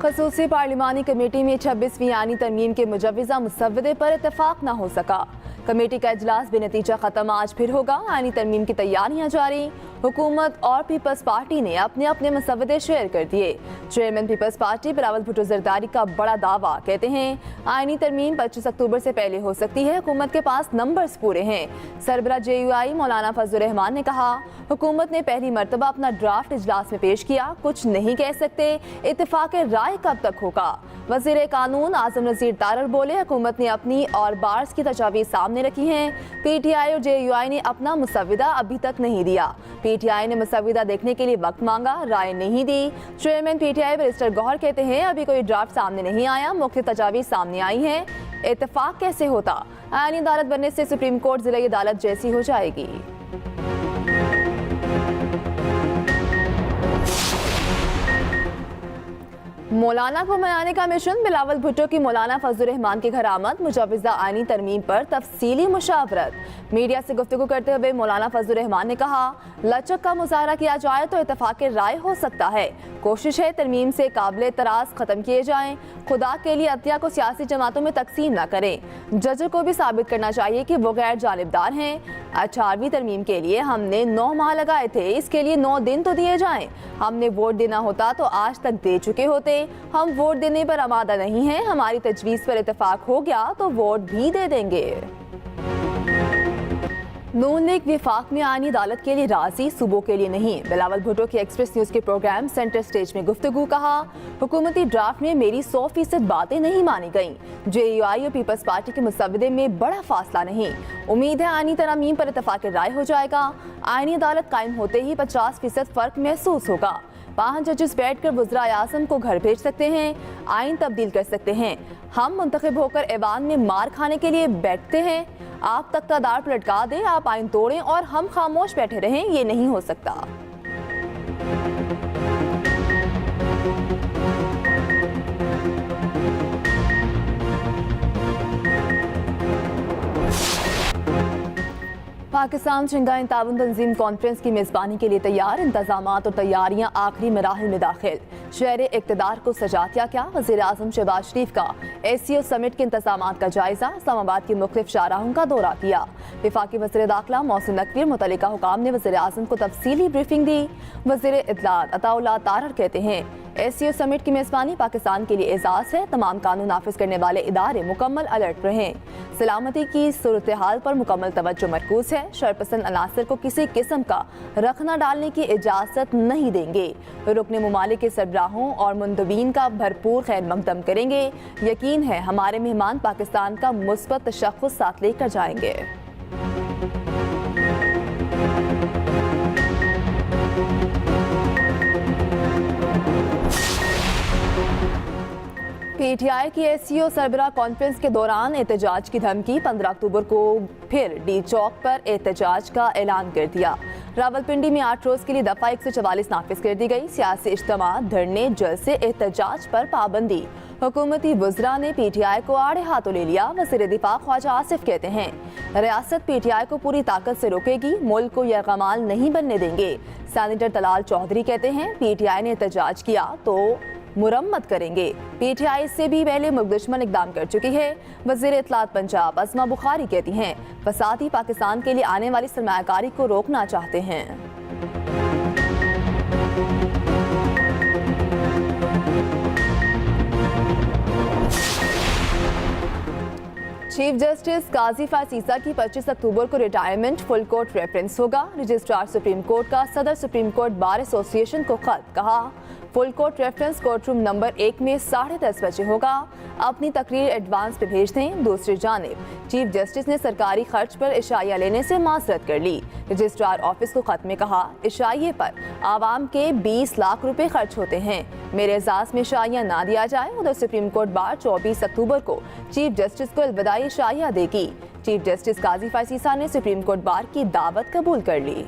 खसूसी पार्लिमानी कमेटी में 26वीं आईनी तरमीम के मुजव्वज़ा मुसव्वदे पर इत्तफाक न हो सका। कमेटी का इजलास बेनतीजा खत्म, आज फिर होगा। आईनी तरमीम की तैयारियां जारी। हुकूमत और पीपल्स पार्टी ने अपने अपने मसवदे शेयर कर दिए। Chairman peoples party Bilawal Bhutto Zardari का बड़ा दावा, कहते हैं आईनी तरमीम 25 अक्टूबर से पहले हो सकती है, हुकूमत के पास नंबर्स पूरे हैं। सरबरा JUI मौलाना फजल रहमान ने कहा, हुकूमत ने पहली मरतबा अपना ड्राफ्ट इजलास में पेश किया, कुछ नहीं कह सकते, इत्तेफाक राय कब तक होगा। वज़ीर कानून आजम नज़ीर तारर बोले, हुकूमत ने अपनी और बार्स की तजावीज़ सामने रखी हैं। PTI और JUI ने अपना मुसव्वदा अभी तक नहीं दिया। PTI ने मुसव्वदा देखने के लिए वक्त मांगा, राय नहीं दी। चेयरमैन PTI बैरिस्टर गौहर कहते हैं, अभी कोई ड्राफ्ट सामने नहीं आया, मुख्तलिफ तजावीज़ सामने आई हैं, इत्तेफाक कैसे होता। आईनी अदालत बनने से सुप्रीम कोर्ट ज़िला अदालत जैसी हो जाएगी। मौलाना को मनाने का मिशन, बिलावल भुट्टो की मौलाना फजल रहमान के घर आमद। मुजव्वज़ा आईनी तरमीम पर तफसीली मुशावरत। मीडिया से गुफ्तगू करते हुए मौलाना फजल रहमान ने कहा, लचक का मुजाहरा किया जाए तो इत्तफाक राय हो सकता है। कोशिश है तरमीम से काबिल तराज खत्म किए जाएं। खुदा के लिए अतिया को सियासी जमातों में तकसीम न करें। जज को भी साबित करना चाहिए कि वो गैर जानिबदार हैं। 18वीं तरमीम के लिए हमने 9 माह लगाए थे, इसके लिए 9 दिन तो दिए जाएं। हमने वोट देना होता तो आज तक दे चुके होते। हम वोट देने पर आमादा नहीं हैं। हमारी तजवीज़ पर इत्तेफाक हो गया तो वोट भी दे देंगे। नून लीग विफाक में आईनी अदालत के लिए राजी, सूबों के लिए नहीं। बिलावल भुट्टो की एक्सप्रेस न्यूज़ के प्रोग्राम सेंटर स्टेज में गुफ्तगू, कहा, हुकूमती ड्राफ्ट में मेरी 100% बातें नहीं मानी गईं। JUI और पीपल्स पार्टी के मुसव्वदे में बड़ा फासला नहीं। उम्मीद है आईनी तरमीम पर इत्तफाक राय हो जाएगा। आईनी अदालत कायम होते ही 50% फ़र्क महसूस होगा। 5 जजेस बैठकर वज़ीर आज़म को घर भेज सकते हैं, आइन तब्दील कर सकते हैं। हम मुंतखब होकर ऐवान में मार खाने के लिए बैठते हैं। आप तख्तादार पर लटका दें, आप आइन तोड़ें और हम खामोश बैठे रहें, ये नहीं हो सकता। पाकिस्तान शंघाई ताउन तंजीम कॉन्फ्रेंस की मेज़बानी के लिए तैयार। इंतजामात और तैयारियां आखिरी मराहिल में दाखिल। शहर इक़्तिदार को सजातिया क्या, वज़ीर आज़म शहबाज शरीफ का SCO समिट के इंतजामात का जायजा। इस्लामाबाद की मुख्तलिफ शाहराहों का दौरा किया। वफाकी वज़ीर दाखिला मोहसिन नकवी मुतल्लिका हुकाम ने वज़ीर आज़म को तफसीली ब्रीफिंग दी। वज़ीर इत्तलात अताउल्लाह तारर कहते हैं, SCO समिट की मेज़बानी पाकिस्तान के लिए एजाज़ है। तमाम कानून नाफिज करने वाले इदारे मुकम्मल अलर्ट रहें। सलामती की सूरत हाल पर मुकम्मल तवज्जो मरकूज़ है। शरपसंद अनासर को किसी किस्म का रखना डालने की इजाज़त नहीं देंगे। रुकने मुमालिक के सरबराहों और मुंदबीन का भरपूर खैर मकदम करेंगे। यकीन है हमारे मेहमान पाकिस्तान का मुस्बत तशख़्ख़ुस साथ लेकर जाएंगे। PTI की SCO सरबराह कॉन्फ्रेंस के दौरान एहतजाज की धमकी। 15 अक्टूबर को फिर D चौक पर एहतजाज का ऐलान कर दिया। रावलपिंडी में 8 रोज़ के लिए दफ़ा 144 नाफिज कर दी गई। सियासी इज्तिमा, धरने, जलसे, एहतजाज पर पाबंदी। हुकूमती वज़रा ने PTI को आड़े हाथों ले लिया। वज़ीर दिफा ख्वाजा आसिफ कहते हैं, रियासत PTI को पूरी ताकत से रोकेगी, मुल्क को यरगमाल नहीं बनने देंगे। सेनेटर तलाल चौधरी कहते हैं, PTI ने एहतजाज किया तो मुरम्मत करेंगे। PTI से भी पहले मुल्क दुश्मन इकदाम कर चुकी है। वज़ीर इत्तलात पंजाब अस्मा बुखारी कहती हैं, फसादी पाकिस्तान के लिए आने वाली सरमायाकारी को रोकना चाहते हैं। चीफ जस्टिस काजी फासीसा की 25 अक्टूबर को रिटायरमेंट। फुल कोर्ट रेफरेंस होगा। रजिस्ट्रार सुप्रीम कोर्ट का सदर सुप्रीम कोर्ट बार एसोसिएशन को खत, कहा, full court reference court room number 1 में 10:30 बजे होगा। अपनी तकरीर एडवांस पे भेज दें। दूसरी जानिब चीफ जस्टिस ने सरकारी खर्च पर इशाइया लेने से माजरत कर ली। रजिस्ट्रार ऑफिस को खत में कहा, इशाइये पर आवाम के 20 लाख रुपए खर्च होते हैं, मेरे एजाज में इशाइया ना दिया जाए। उधर सुप्रीम कोर्ट बार 24 अक्टूबर को चीफ जस्टिस को अलविदाई इशाइया देगी। चीफ जस्टिस काजी फासीसा ने सुप्रीम कोर्ट बार की दावत कबूल कर ली।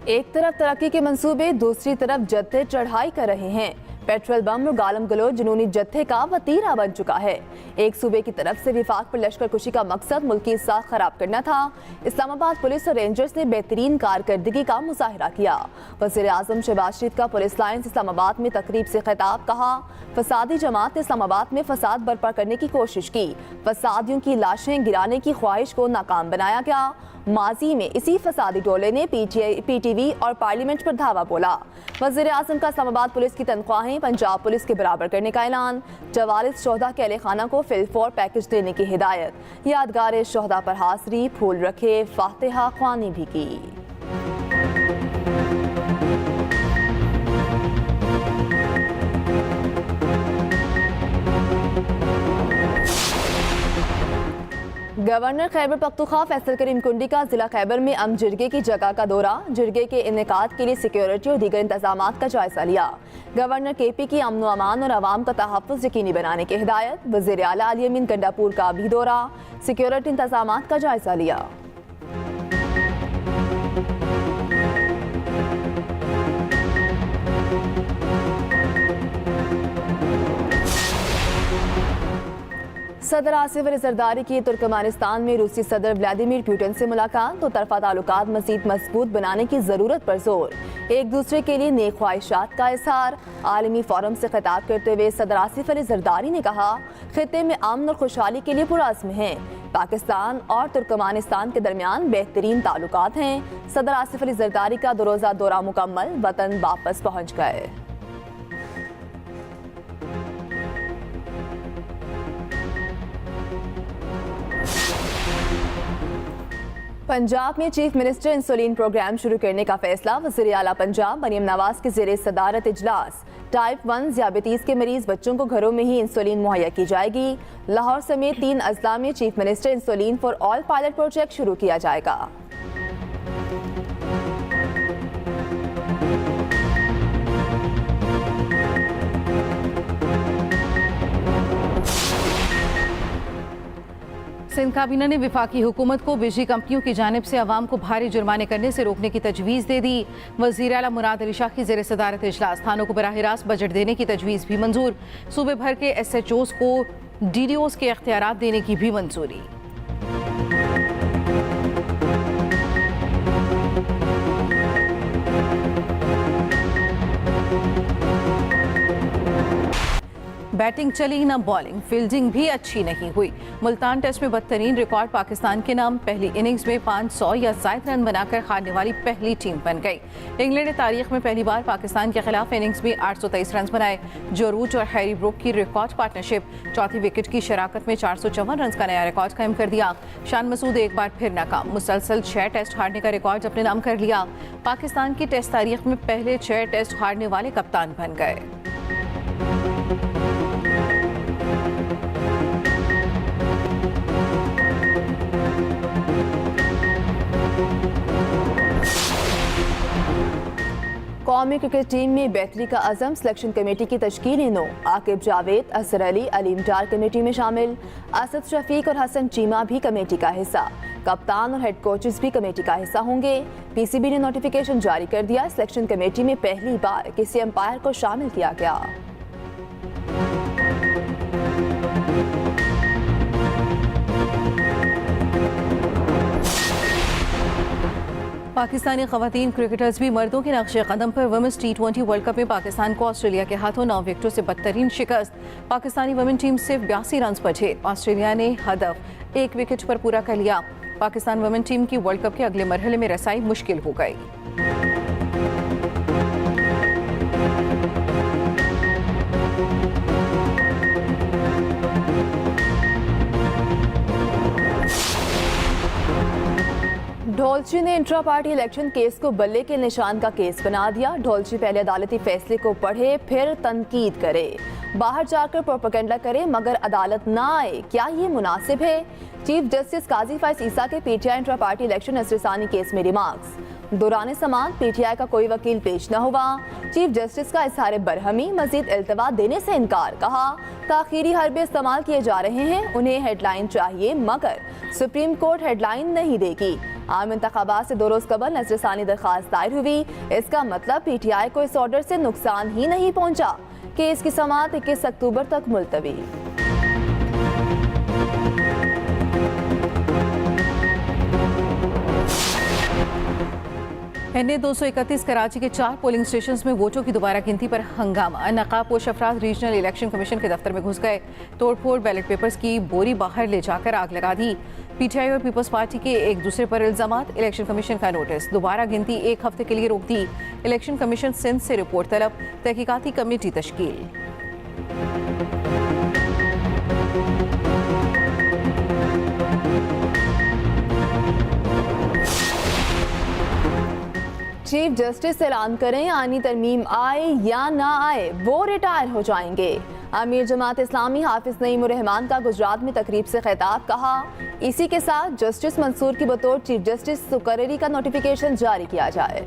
एक तरफ तरक्की के मंसूबे, दूसरी तरफ जद्दे चढ़ाई कर रहे हैं। पेट्रोल बम और गालम गलोच जुनूनी जत्थे का वतीरा बन चुका है। एक सूबे की तरफ से विफाक पर लश्कर कुशी का मकसद मुल्की साख खराब करना था। इस्लामाबाद पुलिस और रेंजर्स ने बेहतरीन कारकर्दगी का मुजाहिरा किया। वज़ीर आज़म शहबाज शरीफ का पुलिस लाइन्स इस्लामाबाद में तकरीब से खिताब, कहा फसादी जमात ने इस्लामाबाद में फसाद बर्पा करने की कोशिश की, फसादियों की लाशें गिराने की ख्वाहिश को नाकाम बनाया गया। माजी में इसी फसादी टोले ने PTV और पार्लियामेंट पर धावा बोला। वज़ीर आज़म का इस्लामाबाद पुलिस की तनख्वाहें पंजाब पुलिस के बराबर करने का ऐलान, 44 शोहदा के अहले खाना को फिल-फौर पैकेज देने की हिदायत, यादगार शोहदा पर हाज़री, फूल रखे, फातिहा ख्वानी भी की। गवर्नर खैबर पख्तूनख्वा फैसल करीम कुंडी का जिला खैबर में अम जिरगे की जगह का दौरा, जिरगे के इनेकाद के लिए सिक्योरिटी और दीगर इंतजामात का जायजा लिया। गवर्नर KP की अमन अमान और आवाम का तहफ़्फ़ुज़ यकीनी बनाने की हिदायत। वज़ीर आला अली अमीन गंडापुर का भी दौरा, सिक्योरिटी इंतजामात का जायजा लिया। सदर आसिफ अली जरदारी की तुर्कमानिस्तान में रूसी सदर व्लादिमीर पुतिन से मुलाकात, तो तरफा ताल्लुकात मज़ीद मजबूत बनाने की ज़रूरत पर जोर, एक दूसरे के लिए नेक ख्वाहिशात का इज़हार। आलमी फोरम से खिताब करते हुए सदर आसिफ अली जरदारी ने कहा खित्ते में अमन और खुशहाली के लिए पुरअज़्म हैं। पाकिस्तान और तुर्कमानिस्तान के दरमियान बेहतरीन ताल्लुकात हैं। सदर आसिफ अली जरदारी का 2 रोज़ा दौरा मुकम्मल, वतन वापस पहुँच गए। पंजाब में चीफ मिनिस्टर इंसुलिन प्रोग्राम शुरू करने का फैसला। वज़ीर आला पंजाब मरियम नवाज की ज़ेरे सदारत इजलास, टाइप 1 ज़ियाबतीज़ के मरीज बच्चों को घरों में ही इंसुलिन मुहैया की जाएगी। लाहौर समेत 3 अजला में chief minister insulin for all pilot project शुरू किया जाएगा। सिंध काबीना ने विफाकी हुकूमत को बिजली कंपनियों की जानिब से अवाम को भारी जुर्माने करने से रोकने की तजवीज़ दे दी। वज़ीर आला मुराद अली शाह की ज़ेर सदारत इजलास, थानों को बराह रास्त बजट देने की तजवीज़ भी मंजूर। सूबे भर के SHOs को DDOs के इख्तियारात देने की भी मंजूरी। बैटिंग चली न बॉलिंग, फील्डिंग भी अच्छी नहीं हुई। मुल्तान टेस्ट में बदतरीन रिकॉर्ड पाकिस्तान के नाम, पहली इनिंग्स में 500 या ज़ायद रन बनाकर हारने वाली पहली टीम बन गई। इंग्लैंड ने तारीख में पहली बार पाकिस्तान के खिलाफ इनिंग्स में 823 रन बनाए। जो रूट और हैरी ब्रूक की रिकॉर्ड पार्टनरशिप चौथी विकेट की शराकत में 454 रन का नया रिकॉर्ड कायम कर दिया। शान मसूद एक बार फिर नाकाम, मुसलसल 6 टेस्ट हारने का रिकॉर्ड अपने नाम कर लिया। पाकिस्तान की टेस्ट तारीख में पहले 6 टेस्ट हारने वाले कप्तान बन गए। कौमी क्रिकेट टीम में बेहतरी का अज़म, सिलेक्शन कमेटी की तश्कील 9, आकिब जावेद, असर अली, अलीम डार कमेटी में शामिल। असद शफीक और हसन चीमा भी कमेटी का हिस्सा। कप्तान और हेड कोचेस भी कमेटी का हिस्सा होंगे। PCB ने नोटिफिकेशन जारी कर दिया, सिलेक्शन कमेटी में पहली बार किसी अंपायर को शामिल किया गया। पाकिस्तानी खवातीन क्रिकेटर्स भी मर्दों के नक्शे कदम पर वुमेन्स T20 वर्ल्ड कप में पाकिस्तान को ऑस्ट्रेलिया के हाथों 9 विकेटों से बदतरीन शिकस्त। पाकिस्तानी वुमेन टीम सिर्फ 82 रन पर ढेर, ऑस्ट्रेलिया ने हदफ 1 विकेट पर पूरा कर लिया। पाकिस्तान वुमेन टीम की वर्ल्ड कप के अगले मरहले में रसाई मुश्किल हो गई। ढोलची ने इंट्रा पार्टी इलेक्शन केस को बल्ले के निशान का केस बना दिया। ढोलची पहले अदालती फैसले को पढ़े, फिर तनकीद करे, बाहर जाकर प्रोपेगेंडा करे, मगर अदालत ना आए, क्या ये मुनासिब है? चीफ जस्टिस काजी फैज ईसा के PTI इंट्रा पार्टी इलेक्शन नसरसानी केस में रिमार्क्स। दौरान समाअत PTI का कोई वकील पेश न हुआ। चीफ जस्टिस का इजहार बरहमी, मजीद इल्तवा देने से इनकार, कहा ताखीरी हरबे इस्तेमाल किए जा रहे हैं, उन्हें हेडलाइन चाहिए मगर सुप्रीम कोर्ट हेडलाइन नहीं देगी। आम इंतखाबात से 2 रोज कबल नजरसानी दरखास्त दायर हुई, इसका मतलब PTI को इस ऑर्डर से नुकसान ही नहीं पहुंचा। केस की समाअत 21 अक्टूबर तक मुलतवी। NA 231 कराची के 4 पोलिंग स्टेशंस में वोटों की दोबारा गिनती पर हंगामा। नकाबपोश अफराद रीजनल इलेक्शन कमीशन के दफ्तर में घुस गए, तोड़फोड़, बैलेट पेपर्स की बोरी बाहर ले जाकर आग लगा दी। PTI और पीपल्स पार्टी के एक दूसरे पर इल्जामात, इलेक्शन कमीशन का नोटिस, दोबारा गिनती 1 हफ्ते के लिए रोक दी। इलेक्शन कमीशन सिंध से रिपोर्ट तलब, तहकीकाती कमेटी तश्कील। चीफ जस्टिस ऐलान करें आईनी तरमीम आए या ना आए, वो रिटायर हो जाएंगे। अमीर जमात इस्लामी हाफिज नईम उर रहमान का गुजरात में तकरीब से खिताब, कहा इसी के साथ जस्टिस मंसूर की बतौर चीफ जस्टिस मुकर्ररी का नोटिफिकेशन जारी किया जाए।